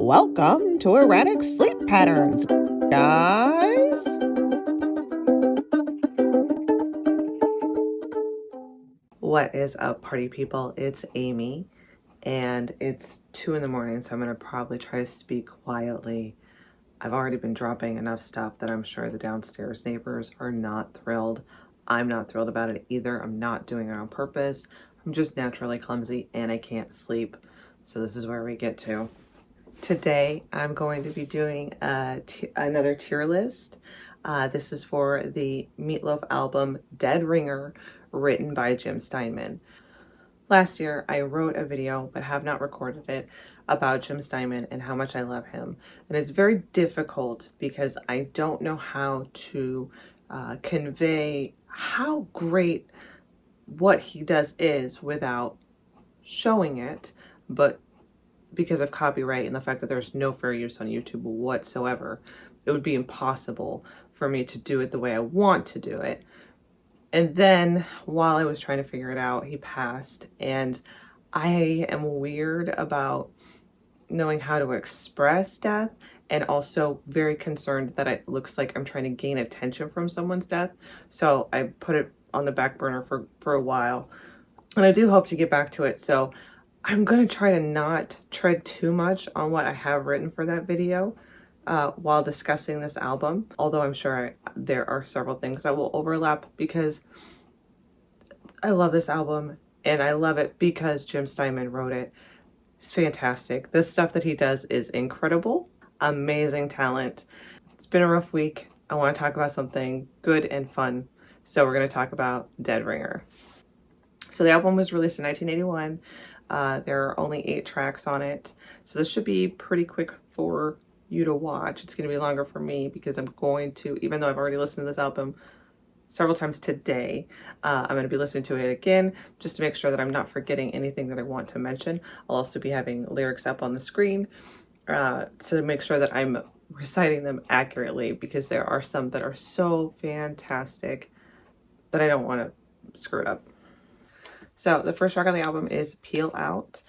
Welcome to Erratic Sleep Patterns, guys. What is up, party people? It's Amy, and it's 2 in the morning, so I'm going to probably try to speak quietly. I've already been dropping enough stuff that I'm sure the downstairs neighbors are not thrilled. I'm not thrilled about it either. I'm not doing it on purpose. I'm just naturally clumsy and I can't sleep. So this is where we get to. Today, I'm going to be doing another tier list. This is for the Meatloaf album Dead Ringer, written by Jim Steinman. Last year, I wrote a video, but have not recorded it, about Jim Steinman and how much I love him. And it's very difficult because I don't know how to convey how great what he does is without showing it, but because of copyright and the fact that there's no fair use on YouTube whatsoever, it would be impossible for me to do it the way I want to do it. And then while I was trying to figure it out, he passed, and I am weird about knowing how to express death, and also very concerned that it looks like I'm trying to gain attention from someone's death. So I put it on the back burner for a while, and I do hope to get back to it. So I'm going to try to not tread too much on what I have written for that video while discussing this album, although I'm sure there are several things that will overlap because I love this album and I love it because Jim Steinman wrote it. It's fantastic. The stuff that he does is incredible, amazing talent. It's been a rough week. I want to talk about something good and fun. So we're going to talk about Dead Ringer. So the album was released in 1981. There are only 8 tracks on it. So this should be pretty quick for you to watch. It's going to be longer for me because I'm going to, even though I've already listened to this album several times today, I'm going to be listening to it again just to make sure that I'm not forgetting anything that I want to mention. I'll also be having lyrics up on the screen to make sure that I'm reciting them accurately because there are some that are so fantastic that I don't want to screw it up. So the first track on the album is Peel Out.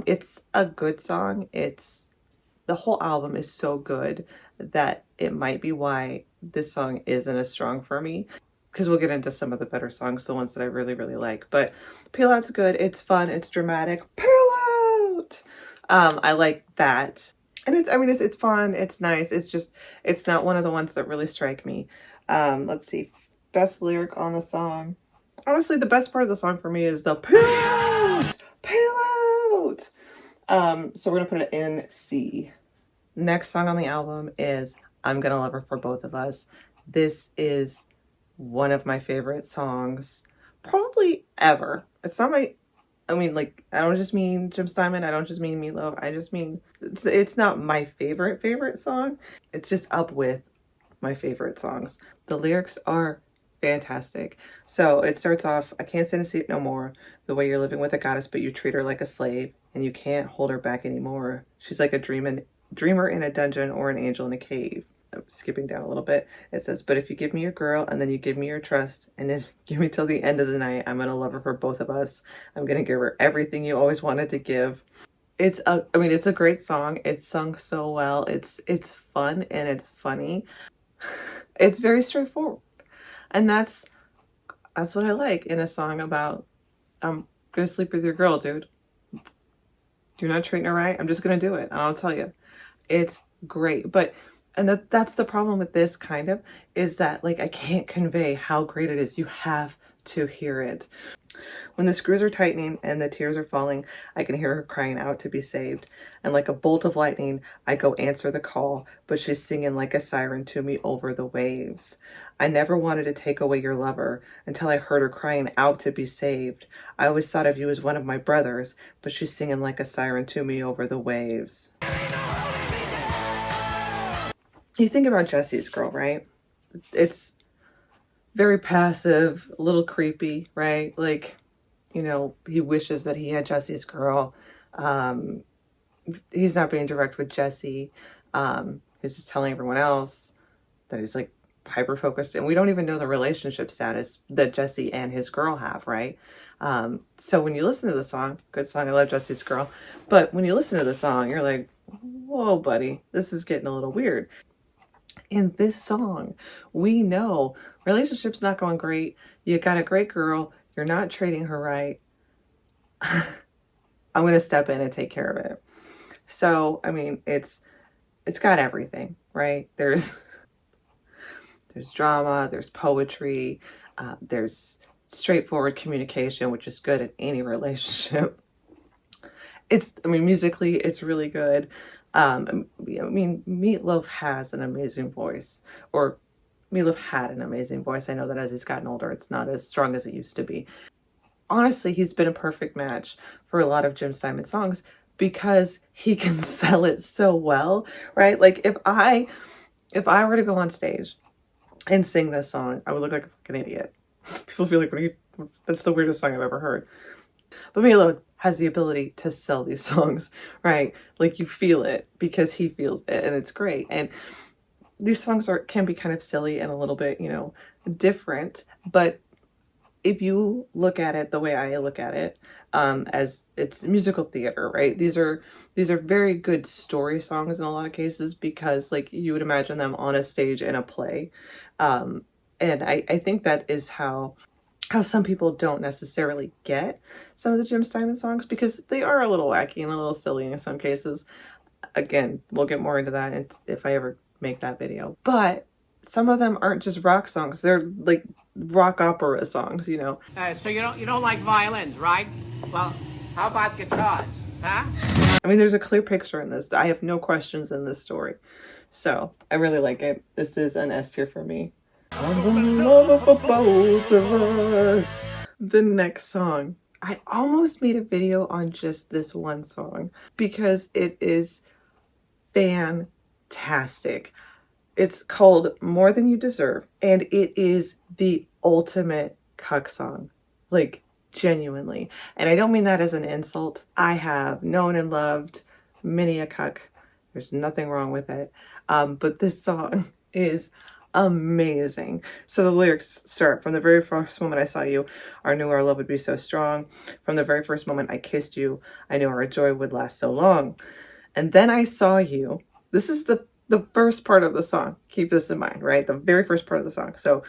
It's a good song. The whole album is so good that it might be why this song isn't as strong for me, because we'll get into some of the better songs, the ones that I really, really like. But Peel Out's good. It's fun. It's dramatic. Peel Out! I like that. And it's fun. It's nice. It's not one of the ones that really strike me. Let's see. Best lyric on the song. Honestly, the best part of the song for me is the peel out, peel out. So we're gonna put it in C. Next song on the album is I'm Gonna Love Her for Both of Us. This is one of my favorite songs, probably ever. It's not I don't just mean Jim Steinman. I don't just mean Meatloaf. I just mean, it's not my favorite song. It's just up with my favorite songs. The lyrics are fantastic. So it starts off, I can't stand to see it no more, the way you're living with a goddess, but you treat her like a slave, and you can't hold her back anymore. She's like a dreamer in a dungeon or an angel in a cave. I'm skipping down a little bit. It says, but if you give me your girl, and then you give me your trust, and then give me till the end of the night, I'm gonna love her for both of us. I'm gonna give her everything you always wanted to give. It's a great song. It's sung so well. It's fun and it's funny. It's very straightforward. And that's what I like in a song about, I'm gonna sleep with your girl, dude. You're not treating her right. I'm just gonna do it. And I'll tell you, it's great. And that's the problem with this kind of, is that like I can't convey how great it is. You have to hear it. When the screws are tightening and the tears are falling, I can hear her crying out to be saved. And like a bolt of lightning, I go answer the call, but she's singing like a siren to me over the waves. I never wanted to take away your lover until I heard her crying out to be saved. I always thought of you as one of my brothers, but she's singing like a siren to me over the waves. You think about Jesse's Girl, right? It's very passive, a little creepy, right? Like, he wishes that he had Jesse's girl. He's not being direct with Jesse. He's just telling everyone else that he's like hyper focused, and we don't even know the relationship status that Jesse and his girl have, right? So when you listen to the song, good song, I love Jesse's Girl, but when you listen to the song, you're like, whoa, buddy, this is getting a little weird. In this song, we know relationship's not going great. You got a great girl. You're not treating her right. I'm going to step in and take care of it. So, I mean, it's got everything, right? There's drama, there's poetry, there's straightforward communication, which is good in any relationship. I mean, musically, it's really good. I mean, Meatloaf has an amazing voice, or Meatloaf had an amazing voice. I know that as he's gotten older, it's not as strong as it used to be. Honestly, he's been a perfect match for a lot of Jim Steinman songs because he can sell it so well, right? Like if I were to go on stage and sing this song, I would look like a fucking idiot. People feel like, that's the weirdest song I've ever heard. But Milo has the ability to sell these songs, right? Like you feel it because he feels it, and it's great. And these songs can be kind of silly and a little bit, different, but if you look at it the way I look at it, as it's musical theater, right? These are very good story songs in a lot of cases because like you would imagine them on a stage in a play. And I think that is how some people don't necessarily get some of the Jim Steinman songs because they are a little wacky and a little silly in some cases. Again, we'll get more into that if I ever make that video. But some of them aren't just rock songs. They're like rock opera songs, So you don't like violins, right? Well, how about guitars, huh? I mean, there's a clear picture in this. I have no questions in this story. So I really like it. This is an S tier for me. On the love for both of us. The next song. I almost made a video on just this one song because it is fantastic. It's called More Than You Deserve, and it is the ultimate cuck song. Like, genuinely. And I don't mean that as an insult. I have known and loved many a cuck. There's nothing wrong with it. But this song is amazing. So the lyrics start, from the very first moment I saw you, I knew our love would be so strong. From the very first moment I kissed you, I knew our joy would last so long. And then I saw you. This is the first part of the song. Keep this in mind, right? The very first part of the song. So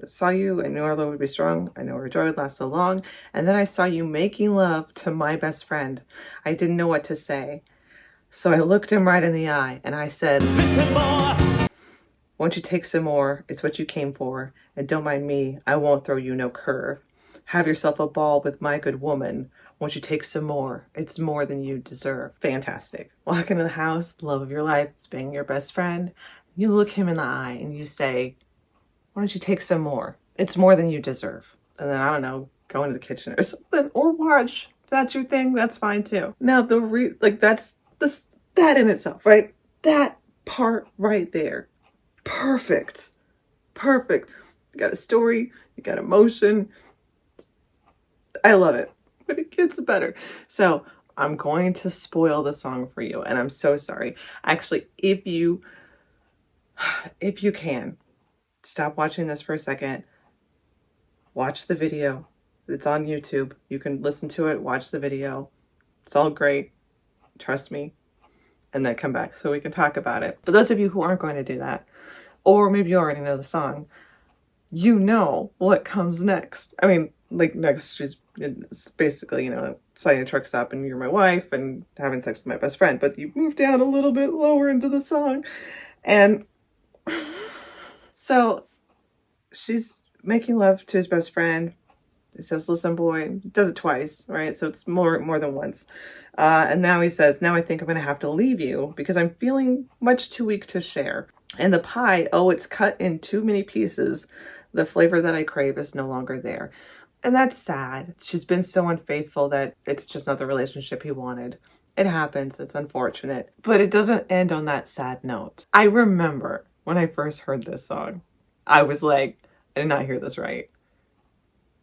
saw you, I knew our love would be strong. I know our joy would last so long. And then I saw you making love to my best friend. I didn't know what to say. So I looked him right in the eye and I said, listen, boy, won't you take some more? It's what you came for. And don't mind me, I won't throw you no curve. Have yourself a ball with my good woman. Won't you take some more? It's more than you deserve. Fantastic. Walk into the house, love of your life, it's being your best friend. You look him in the eye and you say, why don't you take some more? It's more than you deserve. And then, I don't know, go into the kitchen or something, or watch. If that's your thing, that's fine too. Now, that's that in itself, right? That part right there. Perfect. Perfect. You got a story, you got emotion. I love it, but it gets better. So I'm going to spoil the song for you, and I'm so sorry. Actually, if you can, stop watching this for a second. Watch the video. It's on YouTube. You can listen to it, watch the video. It's all great. Trust me. And then come back so we can talk about it. But those of you who aren't going to do that, or maybe you already know the song, you know what comes next. I mean, like next, it's basically, signing a truck stop and you're my wife and having sex with my best friend. But you move down a little bit lower into the song. And so she's making love to his best friend. He says, listen, boy, he does it twice, right? So it's more than once. And now he says, now I think I'm going to have to leave you because I'm feeling much too weak to share. And the pie, it's cut in too many pieces. The flavor that I crave is no longer there. And that's sad. She's been so unfaithful that it's just not the relationship he wanted. It happens. It's unfortunate. But it doesn't end on that sad note. I remember when I first heard this song, I was like, I did not hear this right.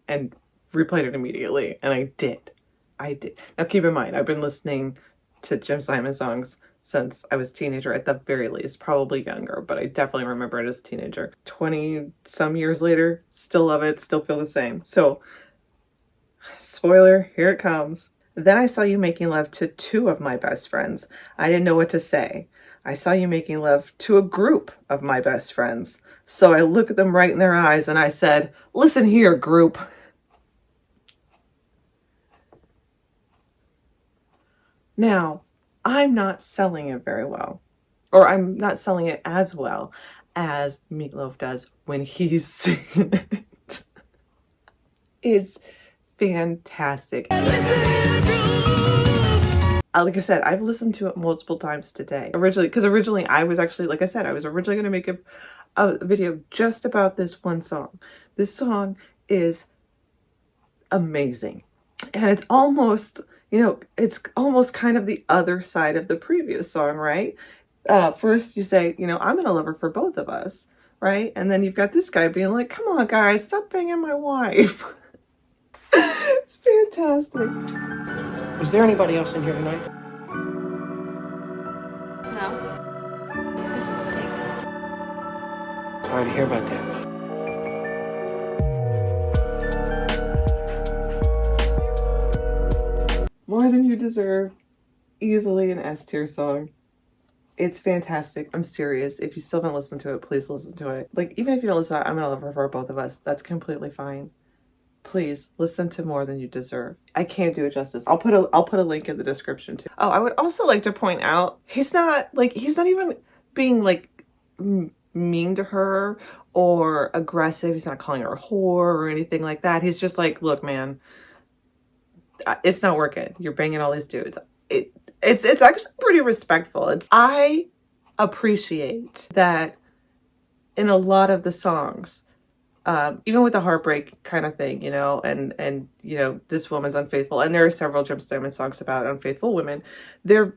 And replayed it immediately. And I did. Now keep in mind, I've been listening to Jim Steinman songs since I was a teenager, at the very least, probably younger, but I definitely remember it as a teenager. 20 some years later, still love it, still feel the same. So, spoiler, here it comes. Then I saw you making love to two of my best friends. I didn't know what to say. I saw you making love to a group of my best friends. So I looked at them right in their eyes and I said, listen here, group. Now, I'm not selling it very well, or I'm not selling it as well as Meatloaf does when he's singing it. It's fantastic. Like I said, I've listened to it multiple times today. Originally I was actually, like I said, I was originally going to make a video just about this one song. This song is amazing. And it's almost, it's almost kind of the other side of the previous song, right? First you say, I'm gonna love her for both of us, right? And then you've got this guy being like, come on guys, stop banging my wife. It's fantastic. Is there anybody else in here tonight? No. This one stinks. Sorry to hear about that. More Than You Deserve, easily an S tier song. It's fantastic. I'm serious. If you still haven't listened to it, please listen to it. Like, even if you don't listen to it, I'm gonna love her for both of us. That's completely fine. Please listen to More Than You Deserve. I can't do it justice. I'll put a link in the description too. Oh, I would also like to point out, he's not even being like mean to her or aggressive. He's not calling her a whore or anything like that. He's just like, look, man, it's not working. You're banging all these dudes. It's actually pretty respectful. I appreciate that in a lot of the songs, even with the heartbreak kind of thing, and this woman's unfaithful, and there are several Jim Diamond songs about unfaithful women. They're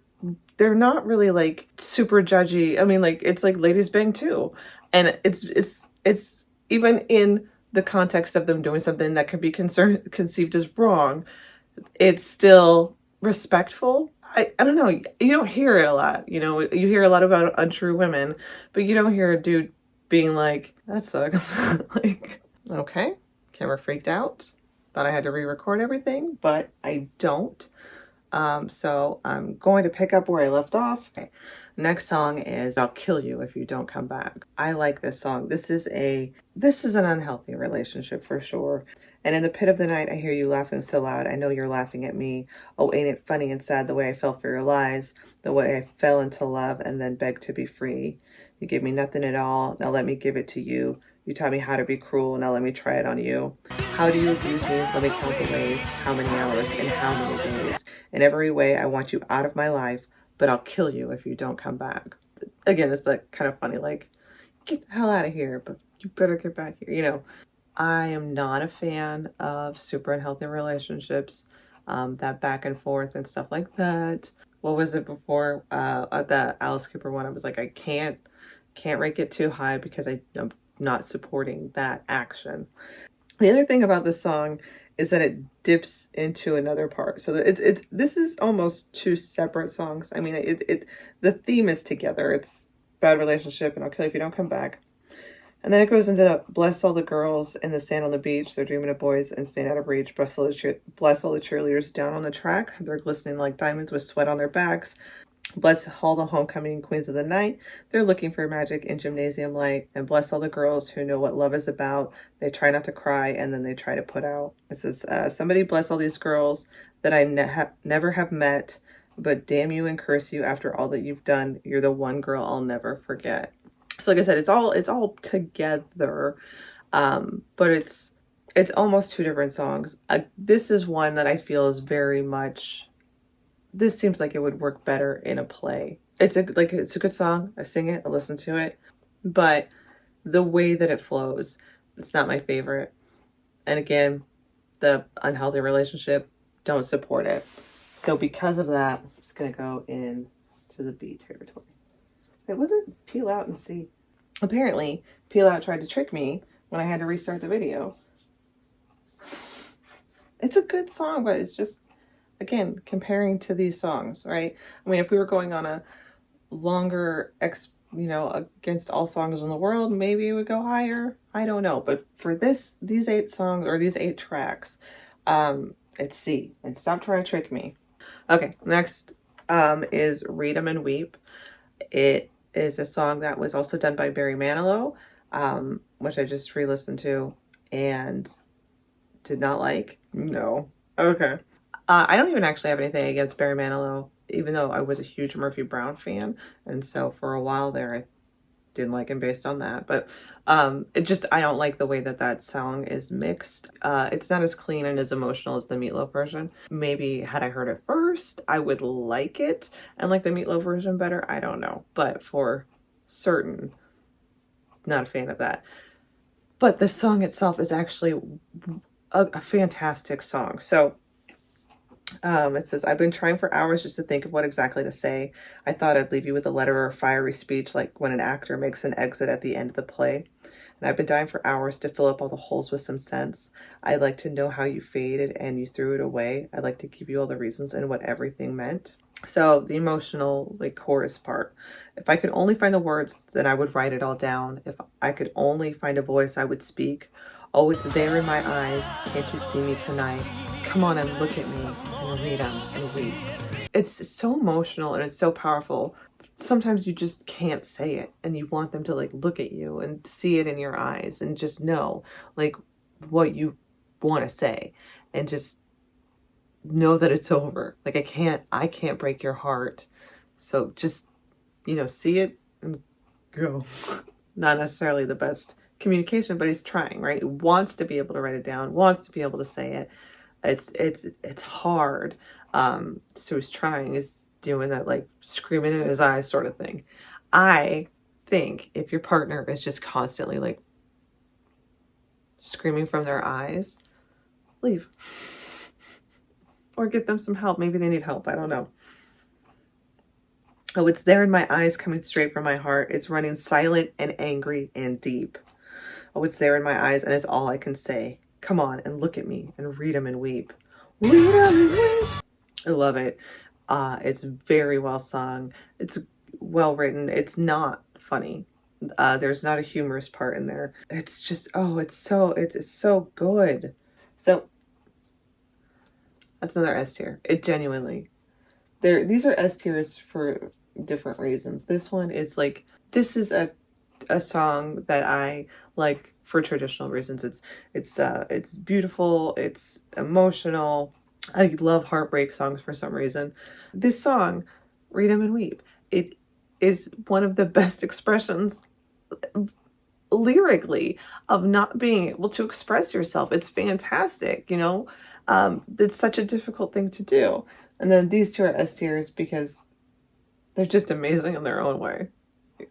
not really like super judgy. I mean, like, it's like ladies bang too, and it's even in the context of them doing something that could be conceived as wrong, it's still respectful. I don't know. You don't hear it a lot. You hear a lot about untrue women, but you don't hear a dude being like, that sucks. Like, okay, camera freaked out. Thought I had to re-record everything, but I don't. So I'm going to pick up where I left off. Okay. Next song is I'll Kill You If You Don't Come Back. I like this song. This is an unhealthy relationship for sure. And in the pit of the night, I hear you laughing so loud. I know you're laughing at me. Oh, ain't it funny and sad the way I fell for your lies, the way I fell into love and then begged to be free. You gave me nothing at all. Now let me give it to you. You taught me how to be cruel. Now let me try it on you. How do you abuse me? Let me count the ways. How many hours and how many days? In every way, I want you out of my life, but I'll kill you if you don't come back. Again, it's like kind of funny, like, get the hell out of here, but you better get back here. I am not a fan of super unhealthy relationships, that back and forth and stuff like that. What was it before? The Alice Cooper one, I was like, I can't rank it too high because I'm not supporting that action. The other thing about this song is that it dips into another part. So this is almost two separate songs. I mean, the theme is together. It's bad relationship and I'll kill you if you don't come back. And then it goes into bless all the girls in the sand on the beach. They're dreaming of boys and staying out of reach. Bless all the cheerleaders down on the track. They're glistening like diamonds with sweat on their backs. Bless all the homecoming queens of the night. They're looking for magic in gymnasium light. And bless all the girls who know what love is about. They try not to cry and then they try to put out. It says, somebody bless all these girls that I never have met. But damn you and curse you after all that you've done. You're the one girl I'll never forget. So like I said, it's all together, but it's almost two different songs. This is one that I feel is very much, this seems like it would work better in a play. It's a good song. I sing it, I listen to it, but the way that it flows, it's not my favorite. And again, the unhealthy relationship, don't support it. So because of that, it's gonna go into the B territory. It wasn't Peel Out and See. Apparently, Peel Out tried to trick me when I had to restart the video. It's a good song, but it's just, again, comparing to these songs, right? I mean, if we were going on a longer, against all songs in the world, maybe it would go higher. I don't know. But for these 8 songs, or these 8 tracks, It's C. And stop trying to trick me. Okay, next is Read 'em and Weep. It is a song that was also done by Barry Manilow, which I just re-listened to and did not like. No. Okay. I don't even actually have anything against Barry Manilow, even though I was a huge Murphy Brown fan. And so for a while there, I didn't like him based on that. But I don't like the way that that song is mixed. It's not as clean and as emotional as the Meatloaf version. Maybe had I heard it first, I would like it and like the Meatloaf version better. I don't know. But for certain, not a fan of that. But the song itself is actually a fantastic song. So it says, I've been trying for hours just to think of what exactly to say. I thought I'd leave you with a letter or a fiery speech like when an actor makes an exit at the end of the play. And I've been dying for hours to fill up all the holes with some sense. I'd like to know how you faded and you threw it away. I'd like to give you all the reasons and what everything meant. So the emotional like chorus part. If I could only find the words, then I would write it all down. If I could only find a voice, I would speak. Oh, it's there in my eyes. Can't you see me tonight? Come on and look at me and read them and weep. It's so emotional and it's so powerful. Sometimes you just can't say it and you want them to like look at you and see it in your eyes and just know like what you want to say and just know that it's over. Like I can't break your heart. So just, see it and go. Not necessarily the best communication, but he's trying, right? He wants to be able to write it down, wants to be able to say it. It's hard. So he's trying, he's doing that like screaming in his eyes sort of thing. I think if your partner is just constantly like screaming from their eyes, leave. Or get them some help. Maybe they need help. I don't know. Oh, it's there in my eyes coming straight from my heart. It's running silent and angry and deep. Oh, it's there in my eyes and it's all I can say. Come on and look at me and read them and weep. Read them and weep. I love it. It's very well sung. It's well written. It's not funny. There's not a humorous part in there. It's just, it's so good. So that's another S tier. It genuinely, these are S tiers for different reasons. This one is like, this is a song that I like for traditional reasons. It's beautiful. It's emotional. I love heartbreak songs for some reason. This song, Read 'em and Weep, it is one of the best expressions lyrically of not being able to express yourself. It's fantastic, it's such a difficult thing to do. And then these two are S tiers because they're just amazing in their own way.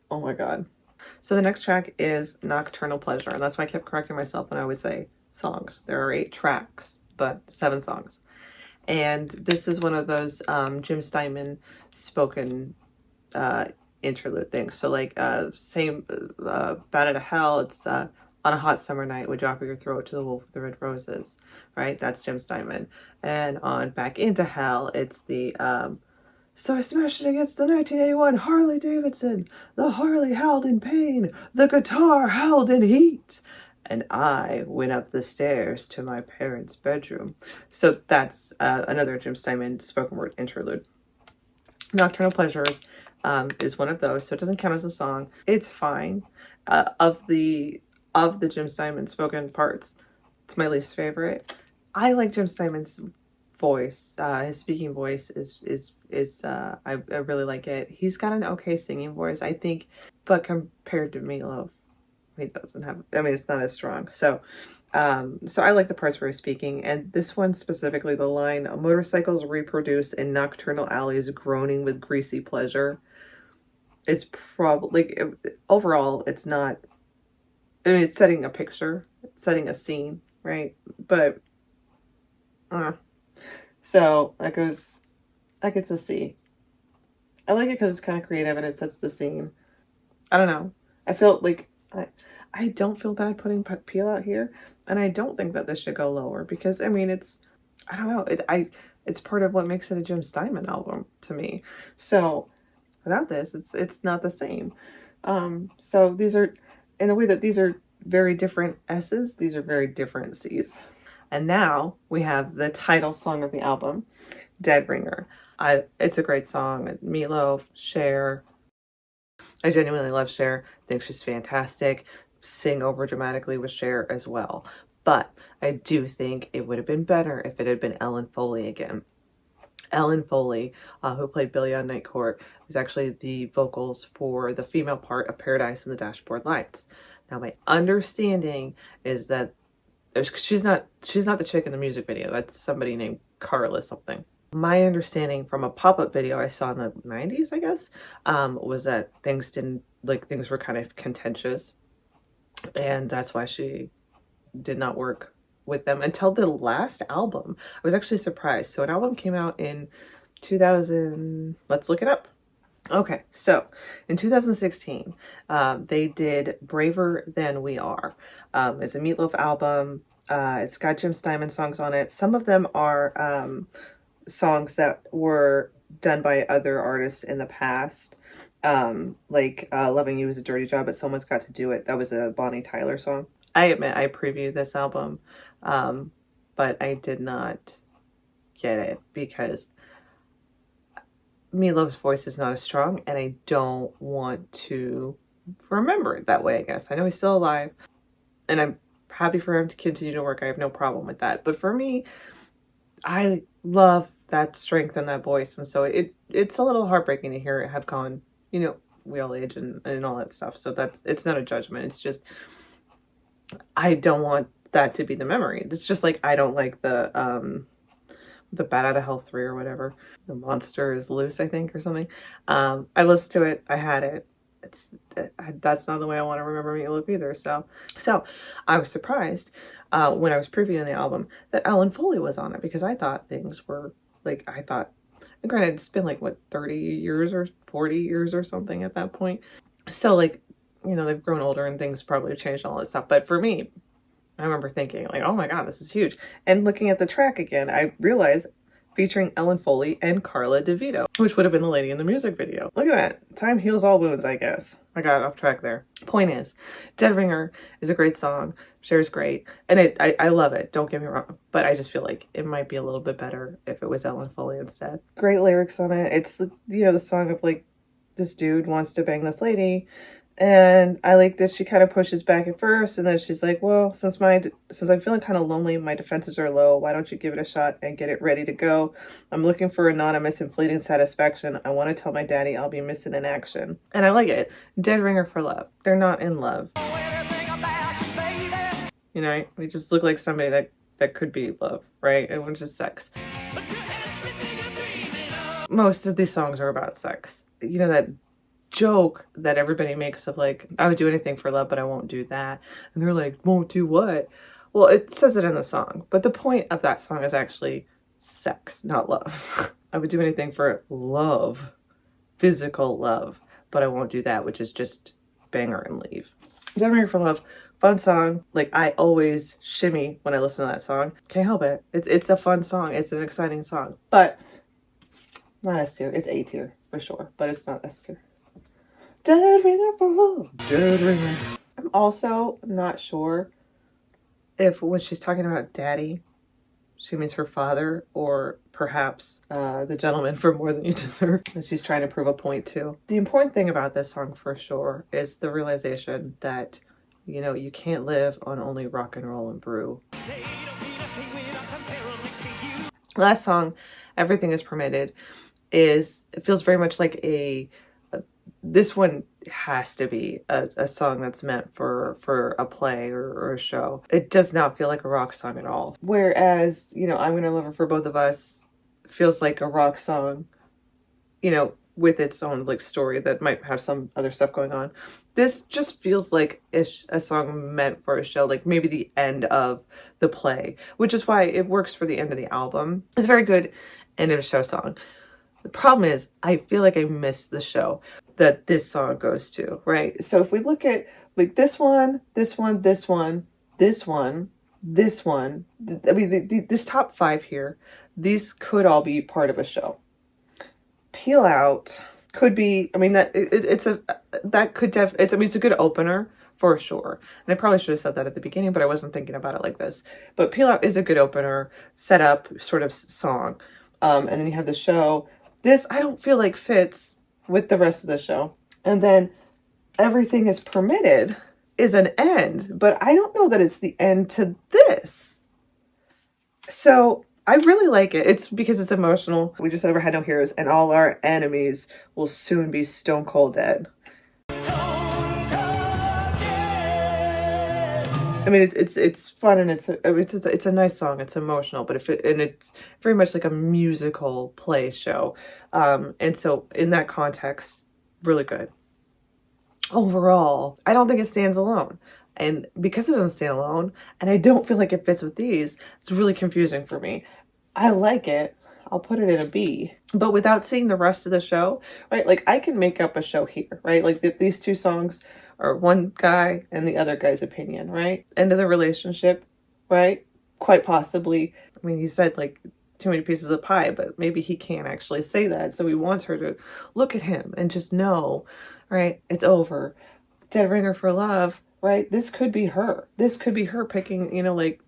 Oh my God. So the next track is Nocturnal Pleasure. And that's why I kept correcting myself when I would say songs. There are 8 tracks, but 7 songs. And this is one of those Jim Steinman spoken interlude things. So like same Bat Out of Hell, it's on a hot summer night would you offer your throat to the wolf with the red roses, right? That's Jim Steinman. And on Back into Hell, it's the so I smashed it against the 1981 Harley Davidson. The Harley howled in pain, the guitar howled in heat, and I went up the stairs to my parents' bedroom. So that's another Jim Steinman spoken word interlude. Nocturnal Pleasures is one of those, so it doesn't count as a song. It's fine. Of the Jim Steinman spoken parts, it's my least favorite. I like Jim Steinman's voice. His speaking voice is I really like it. He's got an okay singing voice, I think, but compared to Meatloaf, he doesn't have. I mean, it's not as strong. So I like the parts where he's speaking, and this one specifically, the line "motorcycles reproduce in nocturnal alleys, groaning with greasy pleasure." It's probably overall, it's not. I mean, it's setting a picture, it's setting a scene, right? But so that gets a C. I like it because it's kind of creative and it sets the scene. I don't know. I feel like I don't feel bad putting Peel out here, and I don't think that this should go lower because I mean I don't know, it's part of what makes it a Jim Steinman album to me. So without this, it's not the same. So these are, in the way that these are very different S's, these are very different C's. And now we have the title song of the album, Dead Ringer. It's a great song. Meatloaf, Cher. I genuinely love Cher. I think she's fantastic. Sing over dramatically with Cher as well. But I do think it would have been better if it had been Ellen Foley again. Ellen Foley, who played Billie on Night Court, was actually the vocals for the female part of Paradise and the Dashboard Lights. Now, my understanding is that she's not the chick in the music video. That's somebody named Carla something. My understanding from a pop-up video I saw in the 90s, I guess, was that things were kind of contentious, and that's why she did not work with them until the last album. I was actually surprised. So an album came out in 2000, let's look it up. Okay, so in 2016, they did Braver Than We Are. It's a Meatloaf album. It's got Jim Steinman songs on it. Some of them are songs that were done by other artists in the past. Like Loving You Is a Dirty Job, but Someone's Got to Do It. That was a Bonnie Tyler song. I admit I previewed this album, but I did not get it because Meatloaf's voice is not as strong, and I don't want to remember it that way, I guess. I know he's still alive, and I'm happy for him to continue to work. I have no problem with that. But for me, I love that strength and that voice, and so it's a little heartbreaking to hear it have gone, we all age and all that stuff. So it's not a judgment. It's just, I don't want that to be the memory. It's just like I don't like the Bat Out of Hell 3 or whatever. The Monster is Loose, I think, or something. I listened to it. I had it. That's not the way I want to remember Meatloaf either. So I was surprised when I was previewing the album that Ellen Foley was on it, because I thought things were and granted, it's been 30 years or 40 years or something at that point. So they've grown older and things probably have changed and all that stuff. But for me, I remember thinking oh my God, this is huge. And looking at the track again, I realized featuring Ellen Foley and Carla DeVito, which would have been the lady in the music video. Look at that. Time heals all wounds, I guess. I got off track there. Point is, Dead Ringer is a great song. Cher's great. And I love it. Don't get me wrong. But I just feel like it might be a little bit better if it was Ellen Foley instead. Great lyrics on it. It's, the song of this dude wants to bang this lady. And I like that she kind of pushes back at first, and then she's like, well, since I'm feeling kind of lonely, my defenses are low, why don't you give it a shot and get it ready to go? I'm looking for anonymous and fleeting satisfaction. I want to tell my daddy I'll be missing in action. And I like it. Dead Ringer for love. They're not in love. We just look like somebody that could be love, right? It was just sex. Most of these songs are about sex. That joke that everybody makes of I would do anything for love, but I won't do that. And they're like, won't do what? Well, it says it in the song, but the point of that song is actually sex, not love. I would do anything for love, physical love, but I won't do that, which is just banger and leave. Dead Ringer for Love, fun song. I always shimmy when I listen to that song. Can't help it. It's a fun song. It's an exciting song, but not S tier. It's A tier for sure, but it's not S tier. Dead Ringer for Love. Dead Ringer. I'm also not sure if when she's talking about daddy, she means her father, or perhaps the gentleman from More Than You Deserve, that she's trying to prove a point to. The important thing about this song for sure is the realization that, you can't live on only rock and roll and brew. Last song, Everything Is Permitted, it feels very much like this one has to be a song that's meant for a play or a show. It does not feel like a rock song at all. Whereas, I'm Gonna Love Her for Both of Us feels like a rock song, with its own story that might have some other stuff going on. This just feels like a song meant for a show, maybe the end of the play, which is why it works for the end of the album. It's a very good end of a show song. The problem is, I feel like I missed the show that this song goes to, right? So if we look at this one, this top 5 here, these could all be part of a show. Peel Out could be, it's a good opener for sure. And I probably should have said that at the beginning, but I wasn't thinking about it like this. But Peel Out is a good opener, setup sort of song. And then you have the show. This, I don't feel like fits with the rest of the show. And then Everything is Permitted is an end, but I don't know that it's the end to this. So I really like it. It's because it's emotional. We just never had no heroes, and all our enemies will soon be stone cold dead. I mean, it's fun, and it's a nice song. It's emotional, but it's very much like a musical play show, and so in that context, really good. Overall, I don't think it stands alone. And because it doesn't stand alone, and I don't feel like it fits with these, it's really confusing for me. I like it. I'll put it in a B. But without seeing the rest of the show, right? Like, I can make up a show here, right? Like, these two songs are one guy and the other guy's opinion, right? End of the relationship, right? Quite possibly. I mean, he said, like, too many pieces of pie, but maybe he can't actually say that. So he wants her to look at him and just know, right? It's over. Dead ringer for love, right? This could be her. This could be her picking, you know, like,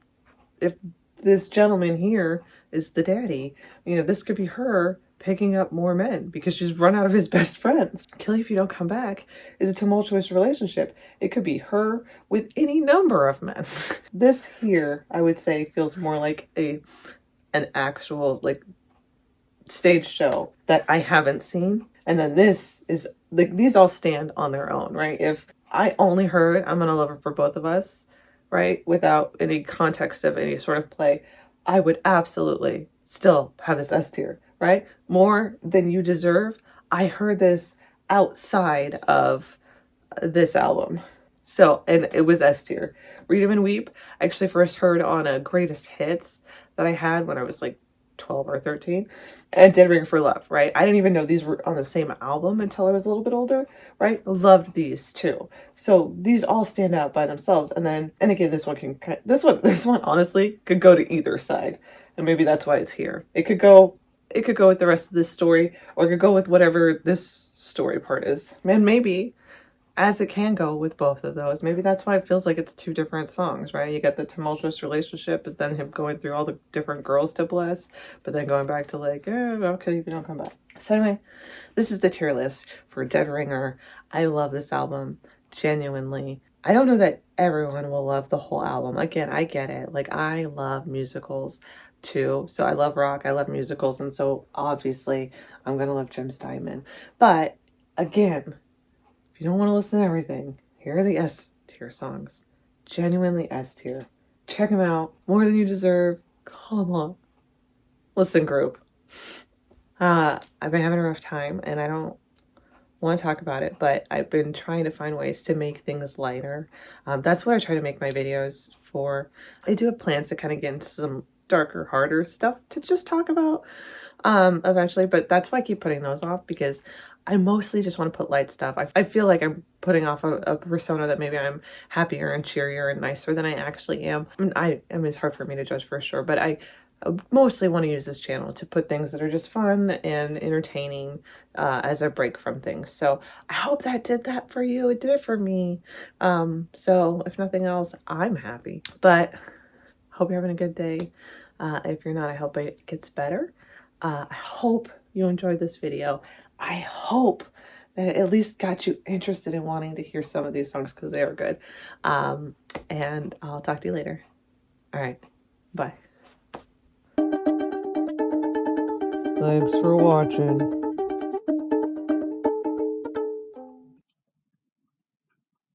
if this gentleman here is the daddy, you know, this could be her picking up more men because she's run out of his best friends. Kill You If You Don't Come Back is a tumultuous relationship. It could be her with any number of men. This here, I would say, feels more like an actual, like, stage show that I haven't seen. And then this is, like, these all stand on their own, right? If I only heard I'm Gonna Love Her for Both of Us, right, without any context of any sort of play, I would absolutely still have this S tier, right? More Than You Deserve, I heard this outside of this album. So, and it was S tier. Read 'Em and Weep, I actually first heard on a greatest hits that I had when I was like 12 or 13, and Dead Ringer for Love, right? I didn't even know these were on the same album until I was a little bit older, right? Loved these too. So these all stand out by themselves. And then, and again, this one honestly could go to either side. And maybe that's why it's here. It could go with the rest of this story, or it could go with whatever this story part is. And maybe, as it can go with both of those. Maybe that's why it feels like it's two different songs, right? You get the tumultuous relationship, but then him going through all the different girls to bless, but then going back to like, okay, if you don't come back. So anyway, this is the tier list for Dead Ringer. I love this album, genuinely. I don't know that everyone will love the whole album. Again, I get it. Like, I love musicals too. So I love rock, I love musicals, and so obviously I'm gonna love Jim's Diamond. But again, you don't want to listen to everything, here are the S tier songs. Genuinely S tier. Check them out. More Than You Deserve. Come on. Listen, group. I've been having a rough time and I don't want to talk about it, but I've been trying to find ways to make things lighter. That's what I try to make my videos for. I do have plans to kind of get into some darker, harder stuff to just talk about eventually, but that's why I keep putting those off, because I mostly just want to put light stuff. I feel like I'm putting off a persona that maybe I'm happier and cheerier and nicer than I actually am. I mean, it's hard for me to judge for sure, but I mostly want to use this channel to put things that are just fun and entertaining as a break from things. So I hope that did that for you. It did it for me. So if nothing else, I'm happy. But hope you're having a good day. If you're not, I hope it gets better. I hope you enjoyed this video. I hope that it at least got you interested in wanting to hear some of these songs, because they are good. And I'll talk to you later. All right. Bye. Thanks for watching.